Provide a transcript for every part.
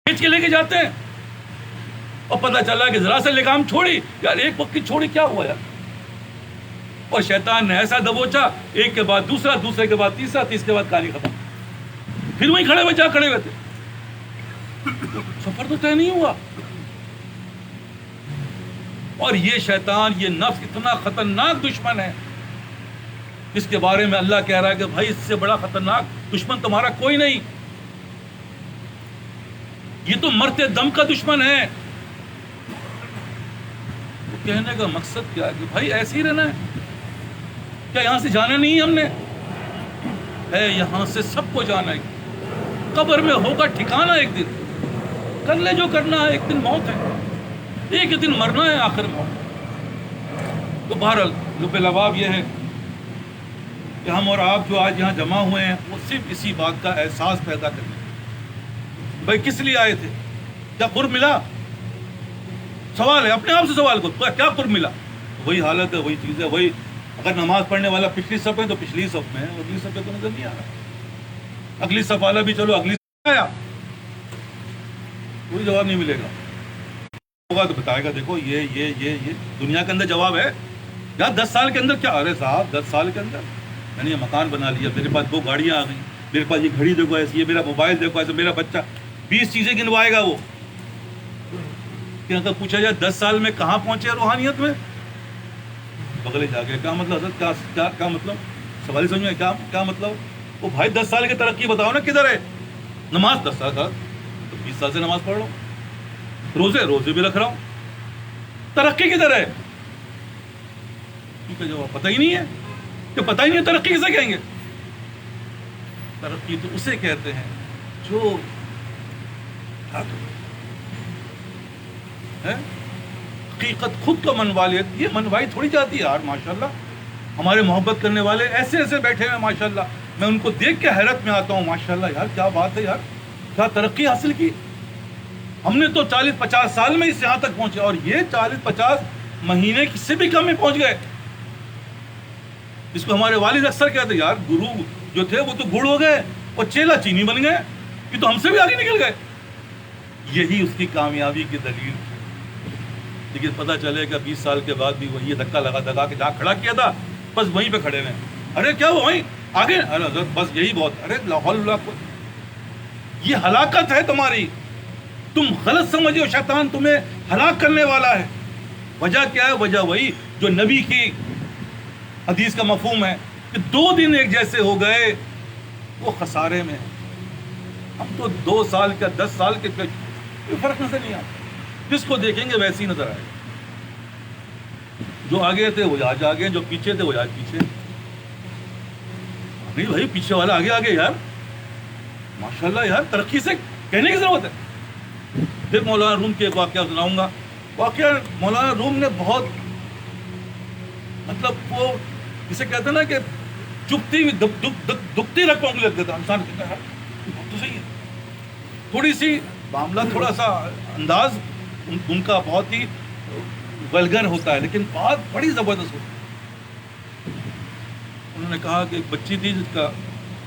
کھینچ کے لے کے جاتے ہیں اور پتہ چلا کہ ذرا سے لگام چھوڑی یار، ایک وقت کی چھوڑی کیا ہوا یار، اور شیطان نے ایسا دبوچا، ایک کے بعد دوسرا، دوسرے کے بعد تیسرا، تیسرے کے بعد کہانی ختم، پھر وہیں کھڑے ہوئے جا کھڑے ہوئے تھے، سفر تو طے نہیں ہوا۔ اور یہ شیطان، یہ نفس اتنا خطرناک دشمن ہے، اس کے بارے میں اللہ کہہ رہا ہے کہ بھائی اس سے بڑا خطرناک دشمن تمہارا کوئی نہیں، یہ تو مرتے دم کا دشمن ہے۔ تو کہنے کا مقصد کیا ہے کہ بھائی ایسے ہی رہنا ہے، کیا یہاں سے جانا نہیں ہے ہم نے؟ ہے یہاں سے سب کو جانا ہے، قبر میں ہوگا ٹھکانا ایک دن، کر لے جو کرنا ہے، ایک دن موت ہے، ایک دن مرنا ہے، آخر موت۔ تو بہرحال لب لباب یہ ہے کہ ہم اور آپ جو آج یہاں جمع ہوئے ہیں وہ صرف اسی بات کا احساس پیدا کرنے، بھائی کس لیے آئے تھے، کیا قرب ملا؟ سوال ہے، اپنے آپ سے سوال کرو، کیا قرب ملا؟ وہی حالت ہے، وہی چیز ہے، وہی۔ اگر نماز پڑھنے والا پچھلی صف ہے تو پچھلی صف میں ہے، اگلی صف پہ تو نظر نہیں آ رہا، اگلی صف والا بھی چلو اگلی صف آیا، کوئی جواب نہیں ملے گا، ہوگا تو بتائے گا دیکھو یہ دنیا کے اندر جواب ہے یار۔ 10 سال کے اندر کیا، ارے صاحب 10 سال کے اندر میں نے یہ مکان بنا لیا، میرے پاس 2 گاڑیاں آ گئیں، میرے پاس یہ گھڑی دیکھو ایسی ہے، میرا موبائل دیکھو ایسا، میرا بچہ 20 چیزیں گنوائے گا وہ، کہ اگر پوچھا جائے 10 سال میں کہاں پہنچے روحانیت میں، بغلے جا کے کیا مطلب حضرت، کیا مطلب، سوال ہی سمجھ میں کیا مطلب؟ وہ بھائی 10 سال کی ترقی بتاؤ نا کدھر ہے؟ نماز 10 سال کا، تو 20 سال سے نماز پڑھ رہا ہوں، روزے بھی رکھ رہا ہوں، ترقی کدھر ہے؟ کیونکہ جواب پتہ ہی نہیں ہے، کہ پتہ ہی نہیں ہے ترقی کسے کہیں گے؟ ترقی تو اسے کہتے ہیں جو ہے حقیقت خود کو منوا لے، یہ منوائی تھوڑی جاتی ہے یار۔ ماشاءاللہ ہمارے محبت کرنے والے ایسے ایسے بیٹھے ہیں ماشاءاللہ، میں ان کو دیکھ کے حیرت میں آتا ہوں، ماشاءاللہ یار کیا بات ہے یار، کیا ترقی حاصل کی۔ ہم نے تو 40-50 سال میں اس یہاں تک پہنچے، اور یہ 40-50 مہینے سے بھی کم میں پہنچ گئے۔ اس کو ہمارے والد اکثر کہتے ہیں یار گرو جو تھے وہ تو گڑ ہو گئے اور چیلا چینی بن گئے، یہ تو ہم سے بھی آگے نکل گئے۔ یہی اس کی کامیابی کی دلیل، لیکن پتہ چلے گا 20 سال کے بعد بھی وہی دھکا لگا کے جہاں کھڑا کیا تھا بس وہیں پہ کھڑے ہوئے ہیں۔ ارے کیا وہیں آگے، ارے حضرت بس یہی بہت، ارے لاہور یہ ہلاکت ہے تمہاری، تم غلط سمجھے ہو، شیطان تمہیں ہلاک کرنے والا ہے۔ وجہ کیا ہے؟ وجہ وہی جو نبی کی حدیث کا مفہوم ہے کہ 2 دن ایک جیسے ہو گئے وہ خسارے میں۔ ہم تو 2 سال کا 10 سال کے کوئی فرق نظر نہیں آتا، جس کو دیکھیں گے ویسے ہی نظر آئے، جو آگے تھے وہ آج آگے، جو پیچھے تھے وہ آج پیچھے۔ نہیں بھائی پیچھے والا آگے آگے یار، ماشاءاللہ یار ترقی سے کہنے کی ضرورت ہے۔ پھر مولانا روم کے ایک واقعہ سناؤں گا۔ واقعہ مولانا روم نے بہت، مطلب وہ جسے کہتے ہیں نا کہ چپتی ہوئی دکھتی رقموں کو لگ دیتا انسان، کہتا ہے تو صحیح ہے، تھوڑی سی معاملہ، تھوڑا سا انداز ان کا بہت ہی ولگر ہوتا ہے، لیکن بات بڑی زبردست ہوتی ہے۔ انہوں نے کہا کہ ایک بچی تھی جس کا،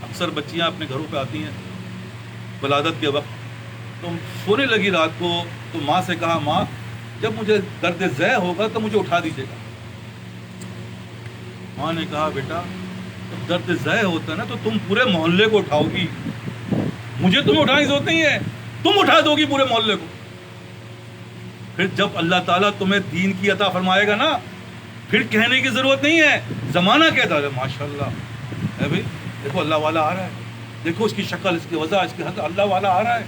اکثر بچیاں اپنے گھروں پہ آتی ہیں ولادت کے وقت، تو سونے لگی رات کو، تو ماں سے کہا ماں جب مجھے درد ذہ ہوگا تو مجھے اٹھا دیجیے گا۔ ماں نے کہا بیٹا جب درد ذہ ہوتا ہے نا تو تم پورے محلے کو اٹھاؤ گی، مجھے تمہیں اٹھانے کی ضرورت نہیں ہے، تم اٹھا دو گی پورے محلے کو۔ پھر جب اللہ تعالیٰ تمہیں دین کی عطا فرمائے گا نا، پھر کہنے کی ضرورت نہیں ہے، زمانہ کہتا ہے ماشاءاللہ ہے بھائی، دیکھو اللہ والا آ رہا ہے، دیکھو اس کی شکل، اس کی وضع، اس کی حد، اللہ والا آ رہا ہے۔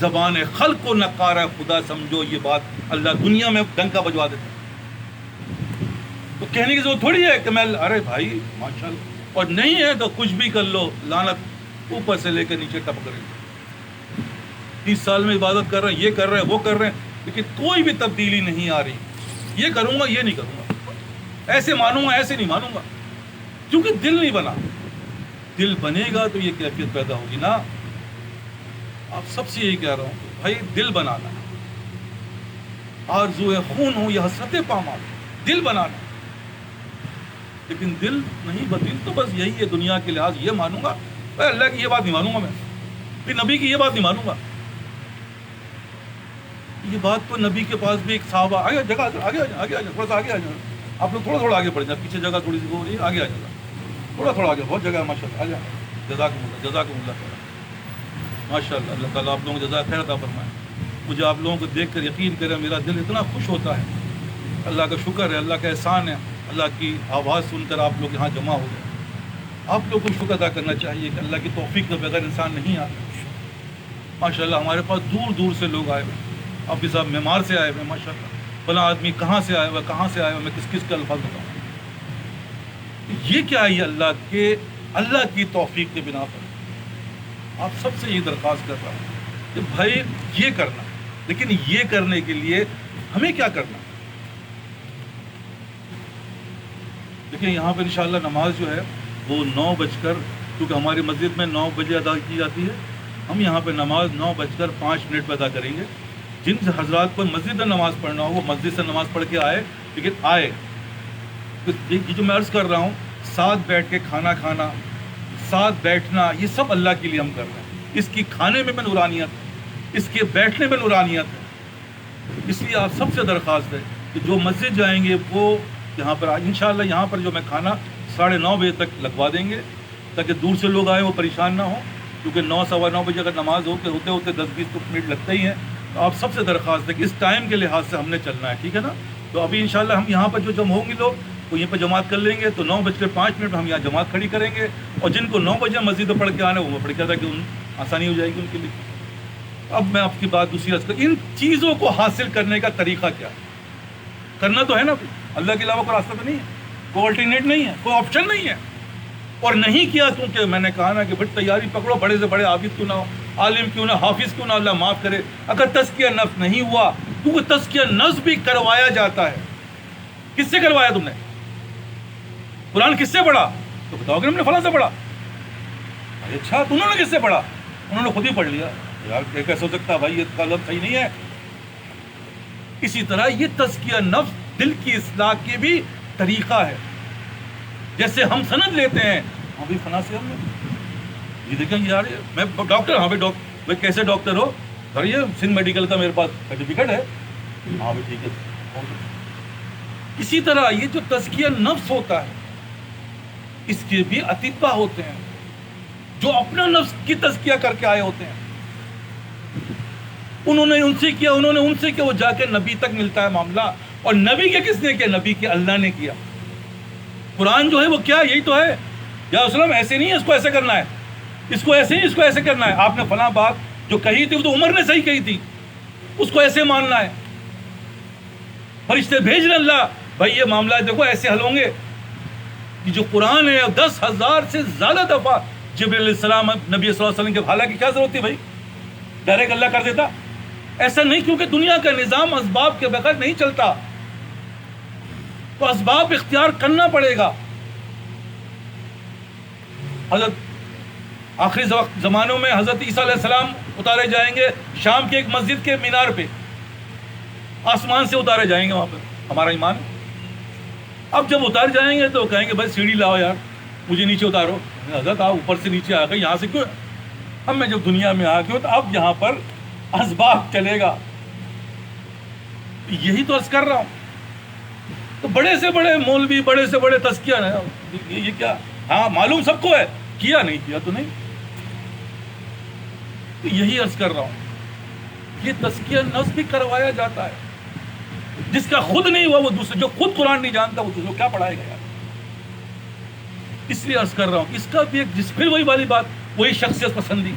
زبان خلق کو نقارہ خدا سمجھو، یہ بات اللہ دنیا میں ڈنکا بجوا دیتا ہے۔ تو کہنے کی ضرورت تھوڑی ہے کہ میں، ارے بھائی ماشاءاللہ، اور نہیں ہے تو کچھ بھی کر لو، لعنت اوپر سے لے کے نیچے ٹپک رہی ہے۔ 30 سال میں عبادت کر رہے ہیں، یہ کر رہے ہیں، وہ کر رہے ہیں، لیکن کوئی بھی تبدیلی نہیں آ رہی۔ یہ کروں گا، یہ نہیں کروں گا، ایسے مانوں گا، ایسے نہیں مانوں گا، کیونکہ دل نہیں بنا۔ دل بنے گا تو یہ کیفیت پیدا ہوگی نا۔ آپ سب سے یہی کہہ رہا ہوں بھائی، دل بنانا، آرزو خون ہو یا حسرت پامال، دل بنانا، لیکن دل نہیں بدل تو بس یہی ہے دنیا کے لحاظ، یہ مانوں گا بھائی اللہ کی یہ بات نہیں مانوں گا، میں پھر نبی کی یہ بات نہیں مانوں گا، یہ بات تو نبی کے پاس بھی ایک صحابہ آگے جگہ آگے آ جائیں آگے آ جائیں تھوڑا سا آگے آ جائیں آپ لوگ تھوڑا تھوڑا آگے بڑھ جائیں پیچھے جگہ تھوڑی سی ہو رہی ہے آگے آ جائے تھوڑا تھوڑا آگے بہت جگہ ہے ماشاء اللہ آ جائیں جزاکم اللہ خیر ماشاء اللہ اللہ تعالیٰ آپ لوگوں کو جزاک خیر عطا فرمائے مجھے آپ لوگوں کو دیکھ کر یقین کرے میرا دل اتنا خوش ہوتا ہے اللہ کا شکر ہے اللہ کا احسان ہے اللہ کی آواز سن کر آپ لوگ یہاں جمع ہو گئے آپ لوگ کو شکر ادا کرنا چاہیے کہ اللہ کی توفیق کے بغیر انسان نہیں آتا ماشاء اللہ ہمارے پاس دور دور سے لوگ آئے ہوئے آپ کے صاحب معمار سے آئے ہوئے ماشاء اللہ فلاں آدمی کہاں سے آئے ہوئے میں کس کا الفاظ بتاؤں یہ کیا ہے اللہ کی توفیق کے بنا پر آپ سب سے یہ درخواست کر رہا ہوں کہ بھائی یہ کرنا لیکن یہ کرنے کے لیے ہمیں کیا کرنا دیکھیں یہاں پہ انشاءاللہ نماز جو ہے وہ 9 بج کر کیونکہ ہماری مسجد میں 9 بجے ادا کی جاتی ہے ہم یہاں پہ نماز 9:05 پہ ادا کریں گے جن حضرات کو مسجد میں نماز پڑھنا ہو وہ مسجد سے نماز پڑھ کے آئے لیکن آئے یہ جو میں عرض کر رہا ہوں ساتھ بیٹھ کے کھانا کھانا ساتھ بیٹھنا یہ سب اللہ کے لیے ہم کر رہے ہیں اس کی کھانے میں نورانیت اس کے بیٹھنے میں نورانیت ہے اس لیے آپ سب سے درخواست ہے کہ جو مسجد جائیں گے وہ یہاں پر انشاءاللہ یہاں پر جو میں کھانا 9:30 بجے تک لگوا دیں گے تاکہ دور سے لوگ آئیں وہ پریشان نہ ہوں کیونکہ 9 سوا 9 بجے اگر نماز ہوتے 10-20 منٹ لگتے ہی ہیں تو آپ سب سے درخواست ہے کہ اس ٹائم کے لحاظ سے ہم نے چلنا ہے ٹھیک ہے نا تو ابھی انشاءاللہ ہم یہاں پر جو جمع ہوں گے لوگ وہ یہیں پہ جماعت کر لیں گے تو 9:05 ہم یہاں جماعت کھڑی کریں گے اور جن کو 9 بجے مسجد میں پڑھ کے آنا ہے وہ پڑھ کے تاکہ آسانی ہو جائے گی ان کے لیے اب میں آپ کی بات دوسری عرض کروں ان چیزوں کو حاصل کرنے کا طریقہ کیا ہے کرنا تو ہے نا اللہ کے علاوہ کوئی راستہ تو نہیں ہے کوئی الٹرنیٹ نہیں ہے کوئی آپشن نہیں ہے اور نہیں کیا کیونکہ میں نے کہا نا کہ بھائی تیاری پکڑو بڑے سے بڑے عابد کیوں نہ ہو عالم کیوں نہ حافظ کیوں نہ اللہ معاف کرے اگر تزکیہ نفس نہیں ہوا کیونکہ تزکیہ نفس بھی کروایا جاتا ہے کس سے کروایا تم نے قرآن کس سے پڑھا تو بتاؤ کہ ہم نے فلاں سے پڑھا اچھا تو انہوں نے کس سے پڑھا انہوں نے خود ہی پڑھ لیا یار کیسے ہو سکتا بھائی یہ غلط صحیح نہیں ہے اسی طرح یہ تزکیہ نفس دل کی اصلاح کے بھی طریقہ ہے جیسے ہم سند لیتے ہیں ہاں بھائی فلاں سے ہم نے یہ دیکھیں یار میں ڈاکٹر ہاں بھائی کیسے ڈاکٹر ہو سر یہ سندھ میڈیکل کا میرے پاس سرٹیفکیٹ ہے ہاں بھائی ٹھیک ہے اسی طرح یہ جو تزکیہ نفس ہوتا ہے اس کے بھی اطباء ہوتے ہیں جو اپنا نفس کی تزکیہ کر کے آئے ہوتے ہیں انہوں نے ان سے کیا انہوں نے ان سے کیا وہ جا کے نبی تک ملتا ہے معاملہ اور نبی کے کس نے کیا نبی کے اللہ نے کیا قرآن جو ہے وہ کیا یہی تو ہے یا وسلم ایسے نہیں ہے اس کو ایسے کرنا ہے اس کو ایسے نہیں اس کو ایسے کرنا ہے آپ نے فلاں بات جو کہی تھی وہ تو عمر نے صحیح کہی تھی اس کو ایسے ماننا ہے فرشتے بھیج رہے اللہ بھائی یہ معاملہ دیکھو ایسے حل ہوں گے کہ جو قرآن ہے 10,000 سے زیادہ دفعہ جبریل علیہ السلام نبی صلی اللہ علیہ وسلم کے حالانکہ کیا ضرورت تھی بھائی ڈائریکٹ اللہ کر دیتا ایسا نہیں کیونکہ دنیا کا نظام اسباب کے بغیر نہیں چلتا تو اسباب اختیار کرنا پڑے گا حضرت آخری زمانوں میں حضرت عیسیٰ علیہ السلام اتارے جائیں گے شام کی ایک مسجد کے مینار پہ آسمان سے اتارے جائیں گے وہاں پہ ہمارا ایمان اب جب اتار جائیں گے تو کہیں گے بھائی سیڑھی لاؤ یار مجھے نیچے اتارو حضرت آپ اوپر سے نیچے آ گئے یہاں سے کیوں اب میں جب دنیا میں آ گیا تو اب یہاں پر اسباب چلے گا یہی تو عرض کر رہا ہوں تو بڑے سے بڑے مولوی بڑے سے بڑے تزکیہ یہ کیا ہاں معلوم سب کو ہے کیا نہیں کیا تو نہیں تو یہی عرض کر رہا ہوں یہ تزکیہ نفس بھی کروایا جاتا ہے جس کا خود نہیں ہوا وہ دوسرے جو خود قرآن نہیں جانتا وہ دوسرے کیا پڑھائے گا یار اس لیے عرض کر رہا ہوں اس کا بھی ایک پھر وہی والی بات وہی شخصیت پسندی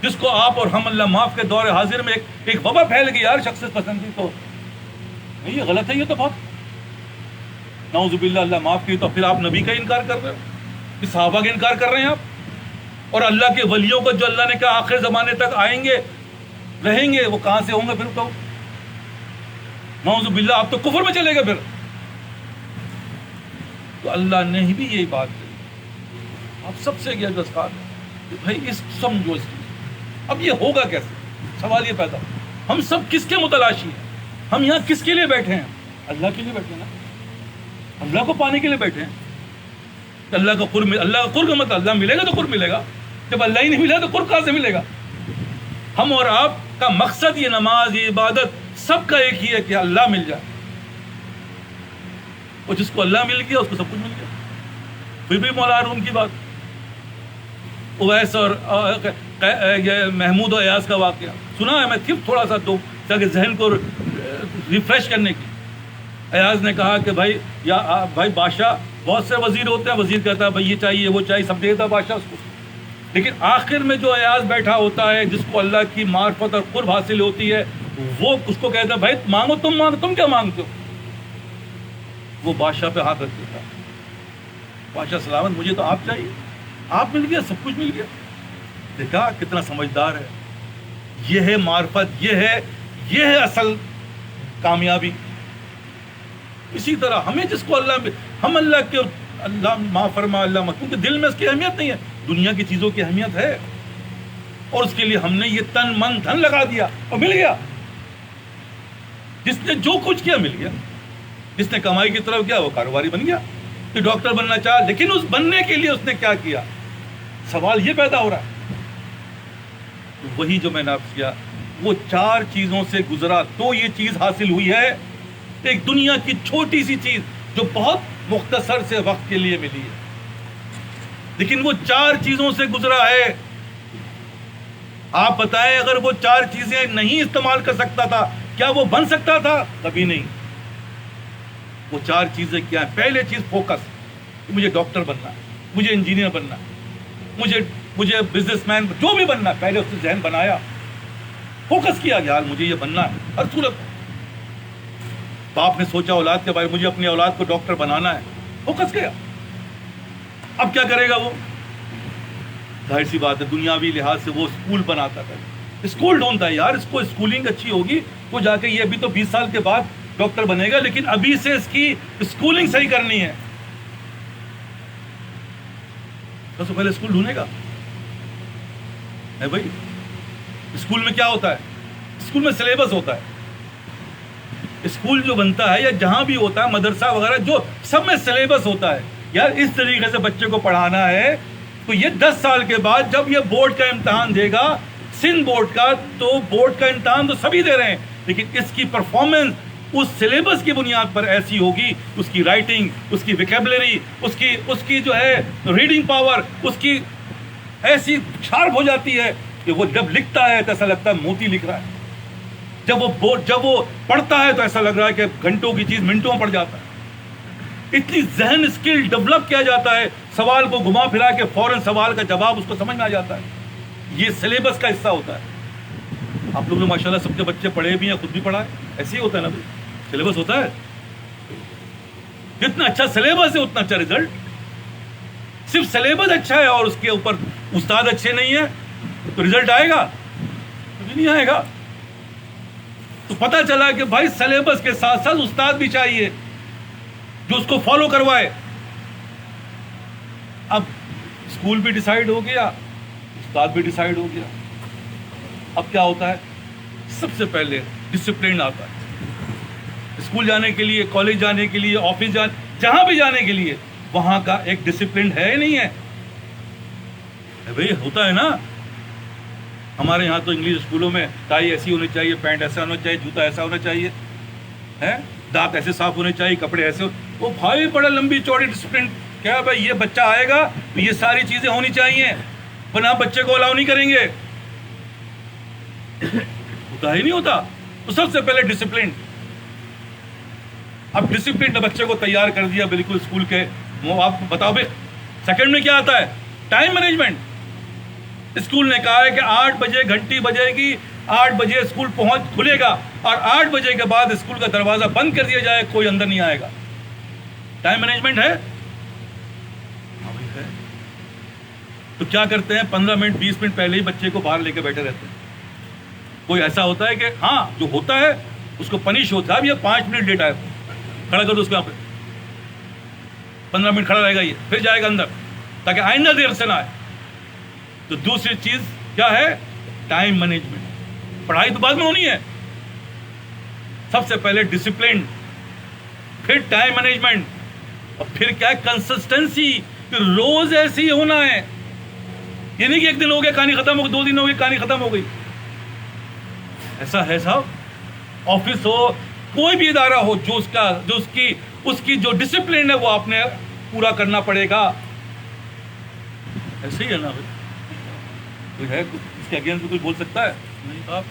جس کو آپ اور ہم اللہ معاف کے دور حاضر میں ایک وبا پھیل گئی یار شخصیت پسندی تو یہ غلط ہے یہ تو بہت نعوذ باللہ اللہ معاف کی تو پھر آپ نبی کا انکار کر رہے ہو کہ صحابہ کا انکار کر رہے ہیں آپ اور اللہ کے ولیوں کو جو اللہ نے کہا آخر زمانے تک آئیں گے رہیں گے وہ کہاں سے ہوں گے پھر تو نعوذ باللہ آپ تو کفر میں چلے گا پھر تو اللہ نے ہی بھی یہی بات کہی آپ سب سے کیا دستخط کہ بھائی اس سمجھو اس کی اب یہ ہوگا کیسے سوال یہ پیدا ہم سب کس کے متلاشی ہیں ہم یہاں کس کے لیے بیٹھے ہیں اللہ کے لیے بیٹھے ہیں نا اللہ کو پانے کے لیے بیٹھے ہیں اللہ کا قرب اللہ کا قرب مطلب اللہ ملے گا تو قرب ملے گا جب اللہ ہی نہیں ملا تو قرب کہاں سے ملے گا ہم اور آپ کا مقصد یہ نماز، یہ عبادت سب کا ایک ہی ہے کہ اللہ مل جائے، اور جس کو اللہ مل گیا اس کو سب کچھ مل گیا۔ پھر بھی مولا روم کی بات، اویس اور یہ محمود و ایاز کا واقعہ سنا ہے میں، صرف تھوڑا سا دو تاکہ ذہن کو ریفریش کرنے کی۔ ایاز نے کہا کہ بھائی بادشاہ بہت سے وزیر ہوتے ہیں، وزیر کہتا ہے بھائی یہ چاہیے وہ چاہیے، سب دیتا بادشاہ اس کو، لیکن آخر میں جو ایاز بیٹھا ہوتا ہے جس کو اللہ کی معرفت اور قرب حاصل ہوتی ہے، وہ اس کو کہتا ہے بھائی مانگو، تم کیا مانگتے ہو؟ وہ بادشاہ پہ ہاتھ رکھ دیتا ہے، بادشاہ سلامت، مجھے تو آپ چاہیے، آپ مل گیا، سب کچھ مل گیا۔ دیکھا کتنا سمجھدار ہے، یہ ہے معرفت، یہ ہے اصل کامیابی۔ اسی طرح ہمیں جس کو ہم اللہ کے اللہ معاف فرما اللہ، کیونکہ دل میں اس کی اہمیت نہیں ہے، دنیا کی چیزوں کی اہمیت ہے، اور اس کے لیے ہم نے یہ تن من دھن لگا دیا اور مل گیا۔ جس نے جو کچھ کیا مل گیا، جس نے کمائی کی طرف گیا وہ کاروباری بن گیا، کہ ڈاکٹر بننا چاہا، لیکن اس بننے کے لیے اس نے کیا کیا؟ سوال یہ پیدا ہو رہا ہے۔ وہی جو میں نے آپ کیا، وہ 4 چیزوں سے گزرا تو یہ چیز حاصل ہوئی ہے، ایک دنیا کی چھوٹی سی چیز جو بہت مختصر سے وقت کے لیے ملی ہے، لیکن وہ 4 چیزوں سے گزرا ہے۔ آپ بتائیں اگر وہ 4 چیزیں نہیں استعمال کر سکتا تھا، کیا وہ بن سکتا تھا؟ کبھی نہیں۔ وہ 4 چیزیں کیا ہیں؟ پہلے چیز فوکس، مجھے ڈاکٹر بننا ہے، مجھے انجینئر بننا ہے، مجھے بزنس مین جو بھی بننا ہے، پہلے اس نے ذہن بنایا، فوکس کیا کہ یار مجھے یہ بننا ہے ہر صورت۔ باپ نے سوچا اولاد کے بھائی مجھے اپنی اولاد کو ڈاکٹر بنانا ہے، فوکس کیا۔ اب کیا کرے گا وہ؟ ظاہر سی بات ہے دنیاوی لحاظ سے وہ اسکول بناتا تھا، اسکول ڈھونڈتا ہے یار اس کو اسکولنگ اچھی ہوگی وہ جا کے، یہ ابھی تو 20 سال کے بعد ڈاکٹر بنے گا، لیکن ابھی سے اس کی اسکولنگ صحیح کرنی ہے، سب سے پہلے اسکول ڈھونڈے گا۔ بھائی اسکول میں کیا ہوتا ہے؟ اسکول میں سلیبس ہوتا ہے، اسکول جو بنتا ہے یا جہاں بھی ہوتا ہے مدرسہ وغیرہ، جو سب میں سلیبس ہوتا ہے، یار اس طریقے سے بچے کو پڑھانا ہے، تو یہ 10 سال کے بعد جب یہ بورڈ کا امتحان دے گا، سندھ بورڈ کا، تو بورڈ کا امتحان تو سبھی دے رہے ہیں، لیکن اس کی پرفارمنس اس سلیبس کی بنیاد پر ایسی ہوگی، اس کی رائٹنگ، اس کی ویکیبلری، اس کی جو ہے ریڈنگ پاور، اس کی ایسی شارپ ہو جاتی ہے کہ وہ جب لکھتا ہے تو ایسا لگتا ہے موتی لکھ رہا ہے، جب وہ پڑھتا ہے تو ایسا لگ رہا ہے کہ گھنٹوں کی چیز منٹوں میں پڑ جاتا ہے۔ اتنی ذہن اسکل ڈیولپ کیا جاتا ہے، سوال کو گھما پھرا کے فوراً سوال کا جواب اس کو سمجھ میں آ جاتا ہے، یہ سلیبس کا حصہ ہوتا ہے۔ آپ لوگ نے ماشاءاللہ سب کے بچے پڑھے بھی ہیں، خود بھی پڑھا ہے، ایسے ہی ہوتا ہے نا بھائی، سلیبس ہوتا ہے، جتنا اچھا سلیبس ہے اتنا اچھا رزلٹ۔ صرف سلیبس اچھا ہے اور اس کے اوپر استاد اچھے نہیں ہیں تو رزلٹ آئے گا؟ کبھی نہیں آئے گا۔ تو پتہ چلا کہ بھائی سلیبس کے ساتھ ساتھ استاد بھی چاہیے جو اس کو فالو کروائے۔ اب اسکول بھی ڈیسائیڈ ہو گیا، استاد بھی ڈیسائیڈ ہو گیا، اب کیا ہوتا ہے؟ سب سے پہلے ڈسپلن آتا ہے۔ اسکول جانے کے لیے، کالج جانے کے لیے، آفس جہاں بھی جانے کے لیے وہاں کا ایک ڈسپلن ہے نہیں ہے؟ بھائی ہوتا ہے نا، ہمارے یہاں تو انگلش اسکولوں میں ٹائی ایسی ہونی چاہیے، پینٹ ایسا ہونا چاہیے، جوتا ایسا ہونا چاہیے، دانت ایسے صاف ہونے چاہیے، کپڑے ایسے وہ بھائی بڑا لمبی چوڑی ڈسپلن، کیا بھائی یہ بچہ آئے گا تو یہ ساری چیزیں ہونی چاہیے، ورنہ بچے کو الاؤ نہیں کریں گے۔ ہوتا ہی نہیں ہوتا۔ تو سب سے پہلے ڈسپلن۔ اب ڈسپلن نے بچے کو تیار کر دیا بالکل اسکول کے، آپ بتاؤ بھائی سیکنڈ میں کیا آتا ہے؟ Time management. اسکول نے کہا ہے کہ 8 بجے گھنٹی بجے گی، 8 بجے اسکول کھلے گا اور 8 بجے کے بعد اسکول کا دروازہ بند کر دیا جائے، کوئی اندر نہیں آئے گا۔ ٹائم مینجمنٹ ہے؟ تو کیا کرتے ہیں 15 منٹ 20 منٹ پہلے ہی بچے کو باہر لے کے بیٹھے رہتے ہیں۔ کوئی ایسا ہوتا ہے کہ ہاں جو ہوتا ہے اس کو پنش ہوتا ہے، اب یہ 5 منٹ لیٹ آئے، کھڑا کر دو اس کو، یہاں پہ 15 منٹ کھڑا رہے گا، یہ پھر جائے گا اندر تاکہ آئندہ دیر سے نہ آئے۔ تو دوسری چیز کیا ہے؟ Time management. پڑھائی تو بعد میں ہونی ہے، سب سے پہلے ڈسپلن، پھر ٹائم مینجمنٹ، اور پھر کیا ہے؟ کنسسٹنسی، کہ روز ایسے ہی ہونا ہے۔ یہ نہیں کہ ایک دن ہو گیا کہانی ختم ہو گئی، 2 دن ہو گئی کہانی ختم ہو گئی۔ ایسا ہے صاحب، آفس ہو کوئی بھی ادارہ ہو، جو اس کی جو ڈسپلن ہے وہ آپ نے پورا کرنا پڑے گا. ایسے ہی ہے نا بھائی، کوئی ہے اس کے اگینسٹ کوئی بول سکتا ہے؟ نہیں صاحب.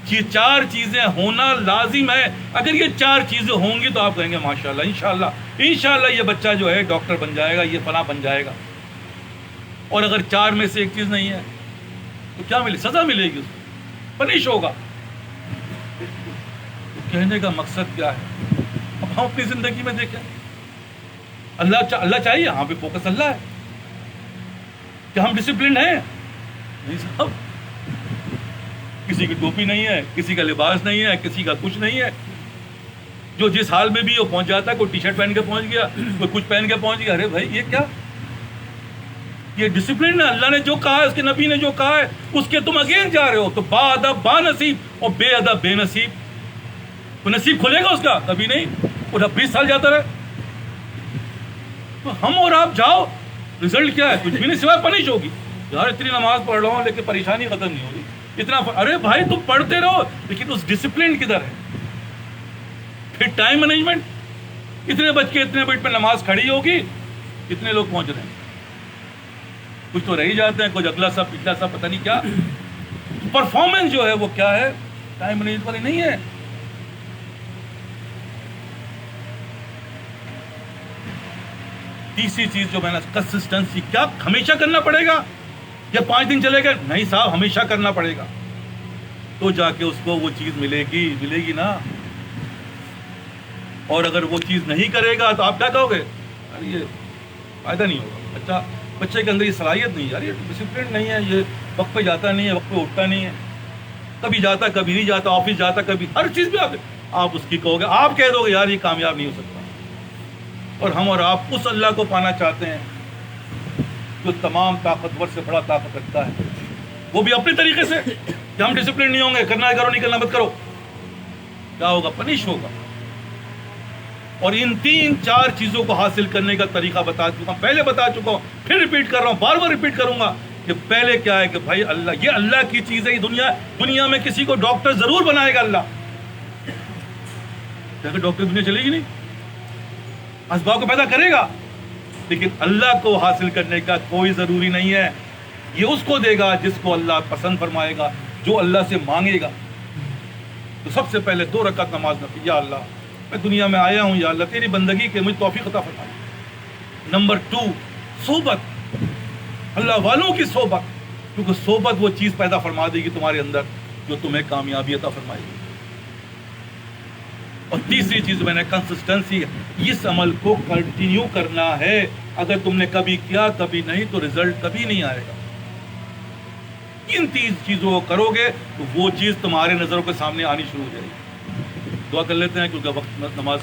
یہ 4 چیزیں ہونا لازم ہے. اگر یہ 4 چیزیں ہوں گی تو آپ کہیں گے ماشاءاللہ انشاءاللہ یہ بچہ جو ہے ڈاکٹر بن جائے گا، یہ فلاں بن جائے گا. اور اگر 4 میں سے ایک چیز نہیں ہے تو کیا ملے؟ سزا ملے گی، اس کو پنش ہوگا. تو کہنے کا مقصد کیا ہے؟ اب ہم اپنی زندگی میں دیکھیں، اللہ چاہیے، یہاں پہ فوکس اللہ ہے کہ ہم ڈسپلنڈ ہیں. نہیں صاحب، کسی کی ٹوپی نہیں ہے، کسی کا لباس نہیں ہے، کسی کا کچھ نہیں ہے. جو جس حال میں بھی وہ پہنچ جاتا ہے. کوئی ٹی شرٹ پہن کے پہنچ گیا، کوئی کچھ پہن کے پہنچ گیا. ارے بھائی یہ کیا؟ یہ ڈسپلن ہے. اللہ نے جو کہا ہے، اس کے نبی نے جو کہا ہے، اس کے تم اگین جا رہے ہو. تو با ادب با نصیب اور بے ادب بے نصیب. تو نصیب کھلے گا اس کا؟ کبھی نہیں. وہ 20 سال جاتا رہے. تو ہم اور آپ جاؤ، رزلٹ کیا ہے؟ کچھ بھی نہیں، سوائے پنش ہوگی. یار اتنی نماز پڑھ رہا ہوں لیکن پریشانی ختم نہیں ہوگی. ارے بھائی تم پڑھتے رہو، لیکن اس ڈسپلن کدھر ہے؟ پھر ٹائم مینجمنٹ، اتنے بج کے اتنے منٹ میں نماز کھڑی ہوگی، کتنے لوگ پہنچ رہے ہیں؟ کچھ تو رہ ہی جاتے ہیں، کچھ اگلا سا پچھلا سا پتہ نہیں کیا. پرفارمنس جو ہے وہ کیا ہے؟ ٹائم مینجمنٹ والی نہیں ہے. تیسری چیز جو میں نے کنسسٹنسی. کیا ہمیشہ کرنا پڑے گا یا 5 دن چلے گا؟ نہیں صاحب، ہمیشہ کرنا پڑے گا. تو جا کے اس کو وہ چیز ملے گی نا. اور اگر وہ چیز نہیں کرے گا تو آپ کیا کہو گے؟ یار یہ فائدہ نہیں ہوگا. بچے کے اندر یہ صلاحیت نہیں ہے، یار یہ ڈسپلن نہیں ہے، یہ وقت پہ جاتا نہیں ہے، وقت پہ اٹھتا نہیں ہے، کبھی جاتا کبھی نہیں جاتا، آفس جاتا کبھی، ہر چیز بھی آپ اس کی کہو گے، آپ کہہ دو گے یار یہ کامیاب نہیں ہو سکتا. اور ہم اور آپ اس اللہ کو پانا چاہتے ہیں جو تمام طاقتور سے بڑا طاقت رکھتا ہے. وہ بھی اپنے طریقے سے کہ ہم ڈسپلن نہیں ہوں گے، کرنا ہے کرو، نہیں کرنا مت کرو. کیا ہوگا؟ پنش ہوگا. اور ان 3-4 چیزوں کو حاصل کرنے کا طریقہ بتا چکا ہوں، پہلے بتا چکا ہوں، پھر ریپیٹ کر رہا ہوں، بار بار ریپیٹ کروں گا کہ پہلے کیا ہے کہ بھائی اللہ، یہ اللہ کی چیز ہے. یہ دنیا میں کسی کو ڈاکٹر ضرور بنائے گا اللہ. کیا کہ ڈاکٹر دنیا چلے گی نہیں، اسباب کو پیدا کرے گا، لیکن اللہ کو حاصل کرنے کا کوئی ضروری نہیں ہے. یہ اس کو دے گا جس کو اللہ پسند فرمائے گا، جو اللہ سے مانگے گا. تو سب سے پہلے 2 رکعت نماز نہ، یا اللہ میں دنیا میں آیا ہوں، یا اللہ تیری بندگی کے مجھے توفیق عطا فرما. نمبر 2 صحبت، اللہ والوں کی صحبت، کیونکہ صحبت وہ چیز پیدا فرما دے گی تمہارے اندر جو تمہیں کامیابی عطا فرمائے گی. اور تیسری چیز میں نے کنسسٹنسی، اس عمل کو کنٹینیو کرنا ہے. اگر تم نے کبھی کیا کبھی نہیں تو رزلٹ کبھی نہیں آئے گا. ان 3 چیزوں کو کرو گے تو وہ چیز تمہارے نظروں کے سامنے آنی شروع ہو جائے گی. دعا کر لیتے ہیں کیونکہ وقت نماز